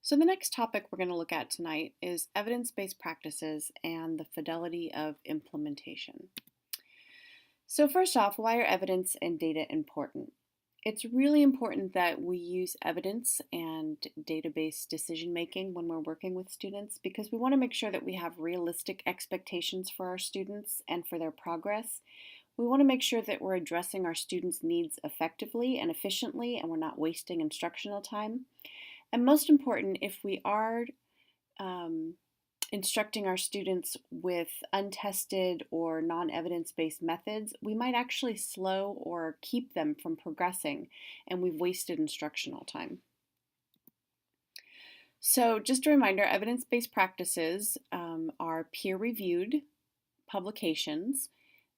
So the next topic we're going to look at tonight is evidence-based practices and the fidelity of implementation. So first off, why are evidence and data important? It's really important that we use evidence and data-based decision making when we're working with students because we want to make sure that we have realistic expectations for our students and for their progress. We want to make sure that we're addressing our students' needs effectively and efficiently and we're not wasting instructional time. And most important, if we are um, instructing our students with untested or non evidence based methods, we might actually slow or keep them from progressing, and we've wasted instructional time. So, just a reminder, evidence based practices are peer reviewed publications.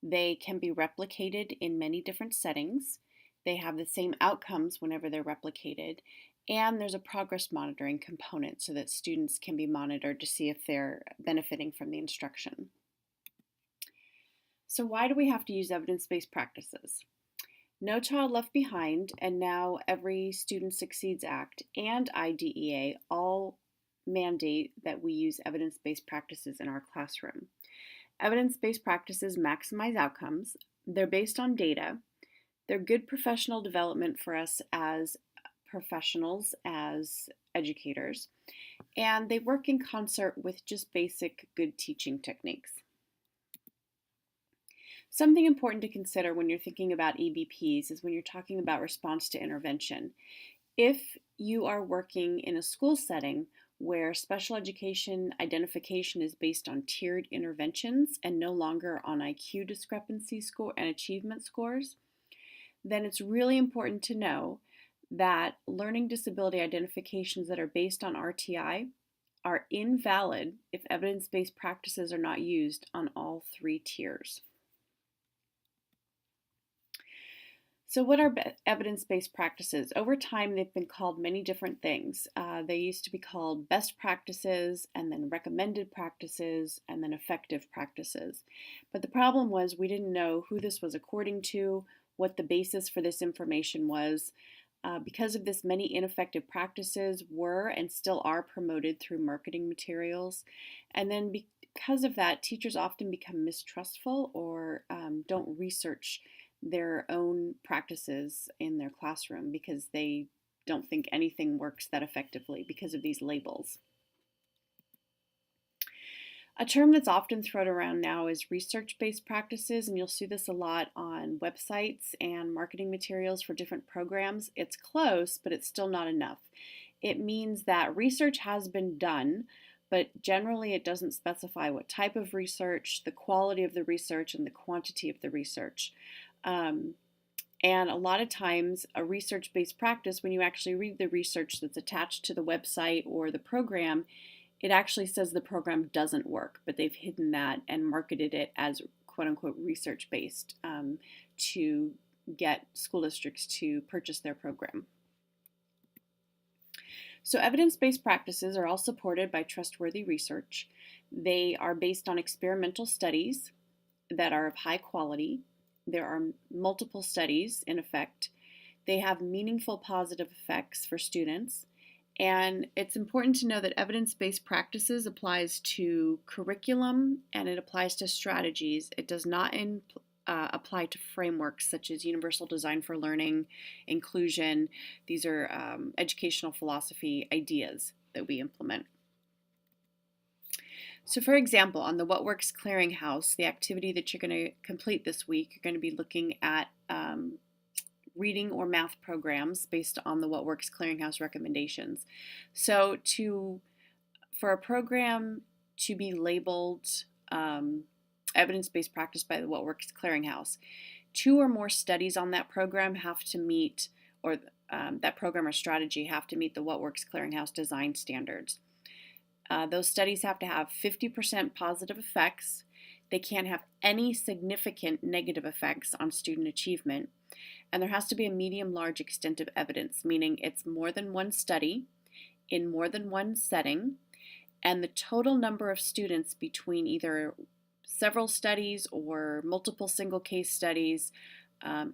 They can be replicated in many different settings. They have the same outcomes whenever they're replicated. And there's a progress monitoring component so that students can be monitored to see if they're benefiting from the instruction. So why do we have to use evidence-based practices? No Child Left Behind and now Every Student Succeeds Act and IDEA all mandate that we use evidence-based practices in our classroom. Evidence-based practices maximize outcomes. They're based on data. They're good professional development for us as professionals, as educators, and they work in concert with just basic good teaching techniques. Something important to consider when you're thinking about EBPs is when you're talking about response to intervention. If you are working in a school setting where special education identification is based on tiered interventions and no longer on IQ discrepancy score and achievement scores, then it's really important to know that learning disability identifications that are based on RTI are invalid if evidence-based practices are not used on all three tiers. So what are evidence-based practices? Over time, they've been called many different things. They used to be called best practices, and then recommended practices, and then effective practices. But the problem was we didn't know who this was according to, what the basis for this information was. Because of this, many ineffective practices were and still are promoted through marketing materials. And then because of that, teachers often become mistrustful or don't research their own practices in their classroom because they don't think anything works that effectively because of these labels. A term that's often thrown around now is research-based practices, and you'll see this a lot on websites and marketing materials for different programs. It's close, but it's still not enough. It means that research has been done, but generally it doesn't specify what type of research, the quality of the research, and the quantity of the research. And a lot of times a research-based practice, when you actually read the research that's attached to the website or the program, it actually says the program doesn't work, but they've hidden that and marketed it as quote-unquote research-based to get school districts to purchase their program. So evidence-based practices are all supported by trustworthy research. They are based on experimental studies that are of high quality. There are multiple studies in effect. They have meaningful positive effects for students. And it's important to know that evidence-based practices applies to curriculum and it applies to strategies. It does not apply to frameworks such as universal design for learning, inclusion. These are educational philosophy ideas that we implement. So for example, on the What Works Clearinghouse, the activity that you're going to complete this week, you're going to be looking at reading or math programs based on the What Works Clearinghouse recommendations. So for a program to be labeled evidence-based practice by the What Works Clearinghouse, 2 or more studies on that program have to meet, or that program or strategy have to meet the What Works Clearinghouse design standards. Those studies have to have 50% positive effects. They can't have any significant negative effects on student achievement. And there has to be a medium-large extent of evidence, meaning it's more than one study in more than one setting, and the total number of students between either several studies or multiple single case studies,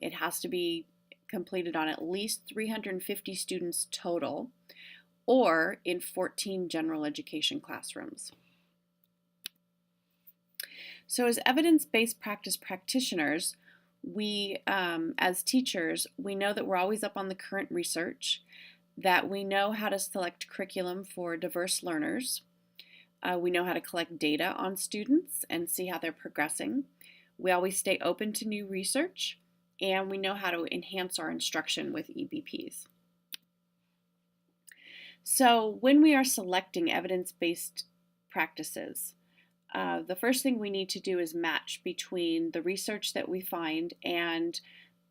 it has to be completed on at least 350 students total, or in 14 general education classrooms. So as evidence-based practice practitioners, we, as teachers, we know that we're always up on the current research, that we know how to select curriculum for diverse learners. We know how to collect data on students and see how they're progressing. We always stay open to new research, and we know how to enhance our instruction with EBPs. So when we are selecting evidence-based practices, the first thing we need to do is match between the research that we find and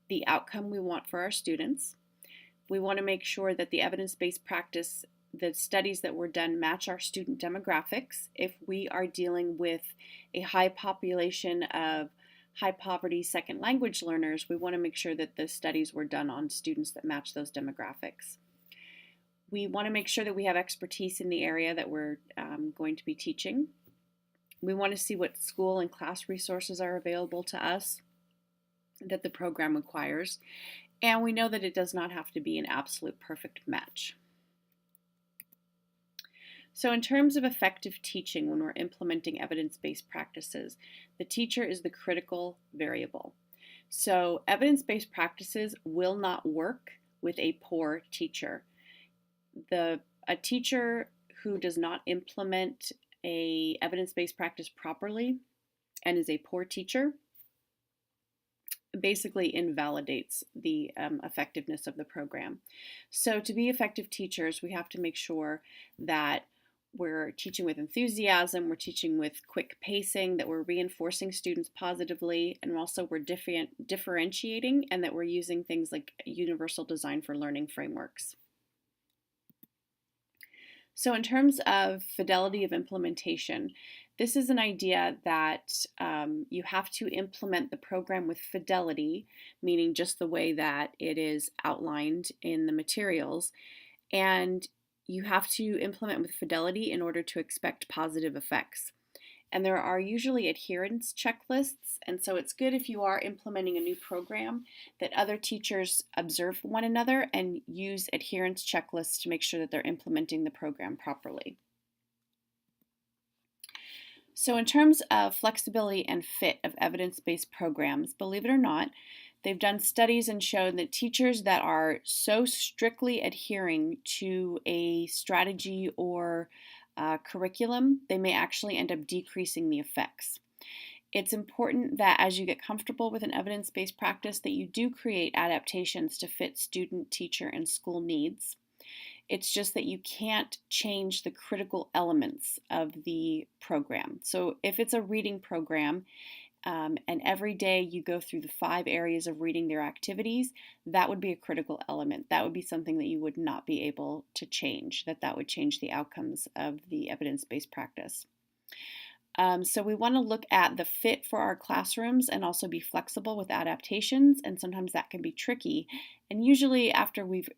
the outcome we want for our students. We want to make sure that the evidence-based practice, the studies that were done, match our student demographics. If we are dealing with a high population of high poverty second language learners, we want to make sure that the studies were done on students that match those demographics. We want to make sure that we have expertise in the area that we're going to be teaching. We want to see what school and class resources are available to us that the program requires. And we know that it does not have to be an absolute perfect match. So in terms of effective teaching, when we're implementing evidence-based practices, the teacher is the critical variable. So evidence-based practices will not work with a poor teacher. A teacher who does not implement a evidence-based practice properly and is a poor teacher basically invalidates the effectiveness of the program. So to be effective teachers, we have to make sure that we're teaching with enthusiasm, we're teaching with quick pacing, that we're reinforcing students positively, and also we're differentiating, and that we're using things like universal design for learning frameworks. So in terms of fidelity of implementation, this is an idea that you have to implement the program with fidelity, meaning just the way that it is outlined in the materials, and you have to implement with fidelity in order to expect positive effects. And there are usually adherence checklists, and so it's good if you are implementing a new program that other teachers observe one another and use adherence checklists to make sure that they're implementing the program properly. So in terms of flexibility and fit of evidence-based programs, believe it or not, they've done studies and shown that teachers that are so strictly adhering to a strategy or curriculum, they may actually end up decreasing the effects. It's important that as you get comfortable with an evidence-based practice that you do create adaptations to fit student, teacher, and school needs. It's just that you can't change the critical elements of the program. So if it's a reading program, and every day you go through the 5 areas of reading their activities, that would be a critical element. That would be something that you would not be able to change, that would change the outcomes of the evidence-based practice. So we want to look at the fit for our classrooms and also be flexible with adaptations, and sometimes that can be tricky. And usually after we've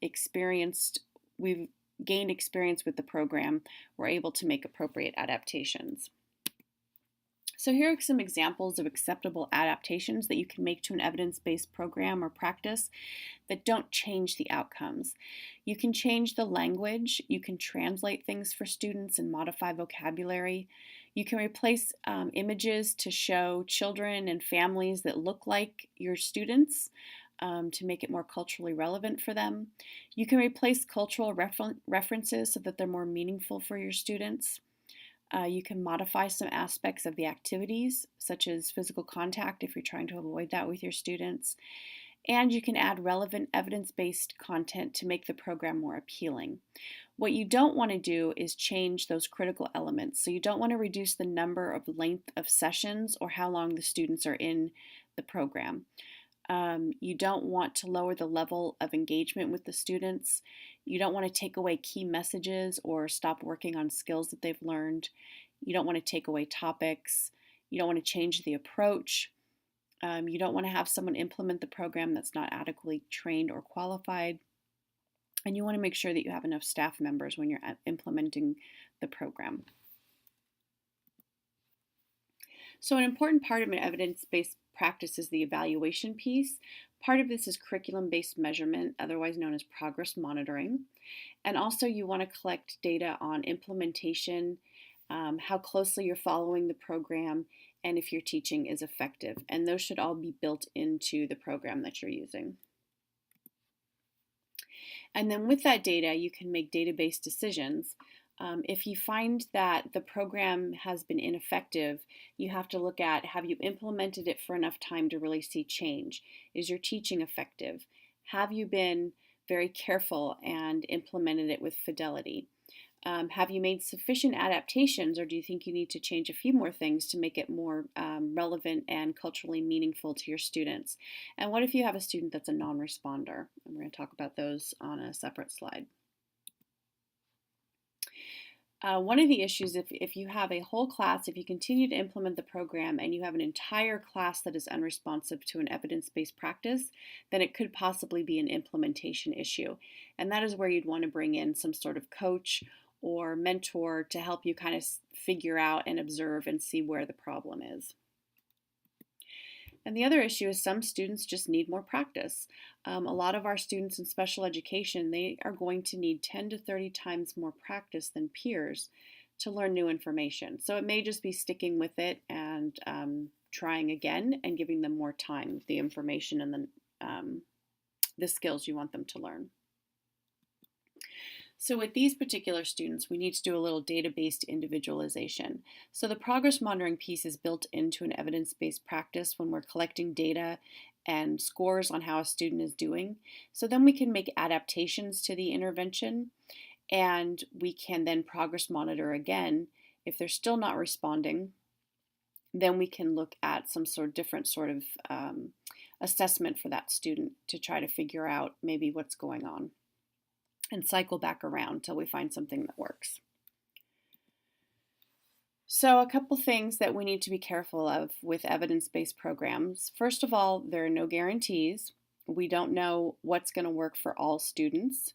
gained experience with the program, we're able to make appropriate adaptations. So here are some examples of acceptable adaptations that you can make to an evidence-based program or practice that don't change the outcomes. You can change the language, you can translate things for students and modify vocabulary. You can replace images to show children and families that look like your students to make it more culturally relevant for them. You can replace cultural references so that they're more meaningful for your students. You can modify some aspects of the activities, such as physical contact if you're trying to avoid that with your students. And you can add relevant evidence-based content to make the program more appealing. What you don't want to do is change those critical elements. So you don't want to reduce the number of length of sessions or how long the students are in the program. You don't want to lower the level of engagement with the students. You don't want to take away key messages or stop working on skills that they've learned. You don't want to take away topics. You don't want to change the approach. You don't want to have someone implement the program that's not adequately trained or qualified. And you want to make sure that you have enough staff members when you're implementing the program. So an important part of an evidence-based practice is the evaluation piece. Part of this is curriculum-based measurement, otherwise known as progress monitoring. And also you want to collect data on implementation, how closely you're following the program, and if your teaching is effective. And those should all be built into the program that you're using. And then with that data, you can make data-based decisions. If you find that the program has been ineffective, you have to look at, have you implemented it for enough time to really see change? Is your teaching effective? Have you been very careful and implemented it with fidelity? Have you made sufficient adaptations, or do you think you need to change a few more things to make it more relevant and culturally meaningful to your students? And what if you have a student that's a non-responder? And we're going to talk about those on a separate slide. One of the issues, if you have a whole class, if you continue to implement the program and you have an entire class that is unresponsive to an evidence-based practice, then it could possibly be an implementation issue. And that is where you'd want to bring in some sort of coach or mentor to help you kind of figure out and observe and see where the problem is. And the other issue is some students just need more practice. A lot of our students in special education, they are going to need 10 to 30 times more practice than peers to learn new information. So it may just be sticking with it and trying again and giving them more time with the information and the skills you want them to learn. So with these particular students, we need to do a little data-based individualization. So the progress monitoring piece is built into an evidence-based practice when we're collecting data and scores on how a student is doing. So then we can make adaptations to the intervention, and we can then progress monitor again. If they're still not responding, then we can look at some sort of different sort of assessment for that student to try to figure out maybe what's going on, and cycle back around until we find something that works. So a couple things that we need to be careful of with evidence-based programs. First of all, there are no guarantees. We don't know what's going to work for all students.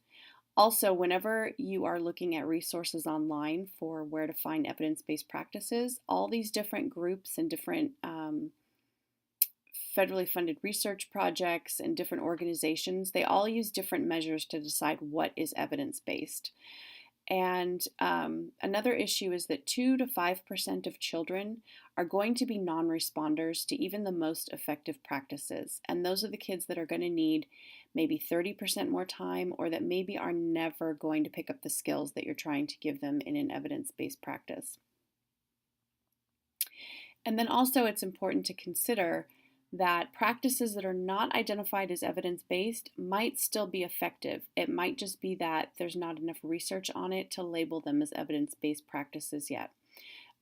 Also, whenever you are looking at resources online for where to find evidence-based practices, all these different groups and different federally funded research projects and different organizations, they all use different measures to decide what is evidence-based. And another issue is that 2 to 5% of children are going to be non-responders to even the most effective practices. And those are the kids that are going to need maybe 30% more time, or that maybe are never going to pick up the skills that you're trying to give them in an evidence-based practice. And then also it's important to consider that practices that are not identified as evidence-based might still be effective. It might just be that there's not enough research on it to label them as evidence-based practices yet.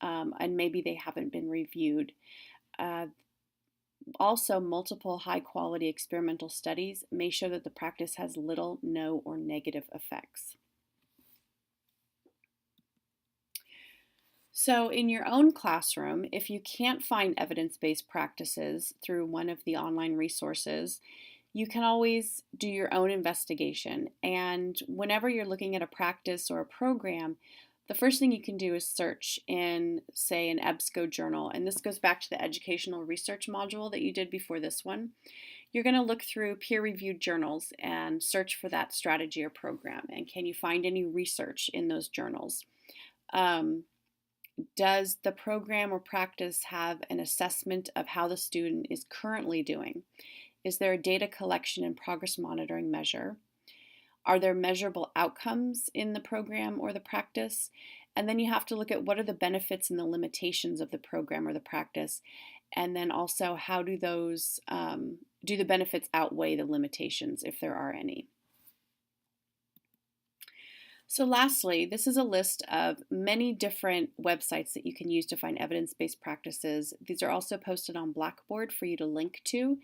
And maybe they haven't been reviewed. Also, multiple high-quality experimental studies may show that the practice has little, no, or negative effects. So in your own classroom, if you can't find evidence-based practices through one of the online resources, you can always do your own investigation. And whenever you're looking at a practice or a program, the first thing you can do is search in, say, an EBSCO journal. And this goes back to the educational research module that you did before this one. You're going to look through peer-reviewed journals and search for that strategy or program. And can you find any research in those journals? Does the program or practice have an assessment of how the student is currently doing? Is there a data collection and progress monitoring measure? Are there measurable outcomes in the program or the practice? And then you have to look at what are the benefits and the limitations of the program or the practice. And then also, how do those, do the benefits outweigh the limitations if there are any? So lastly, this is a list of many different websites that you can use to find evidence-based practices. These are also posted on Blackboard for you to link to.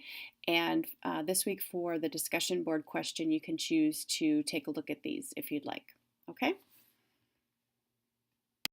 And this week for the discussion board question, you can choose to take a look at these if you'd like. Okay?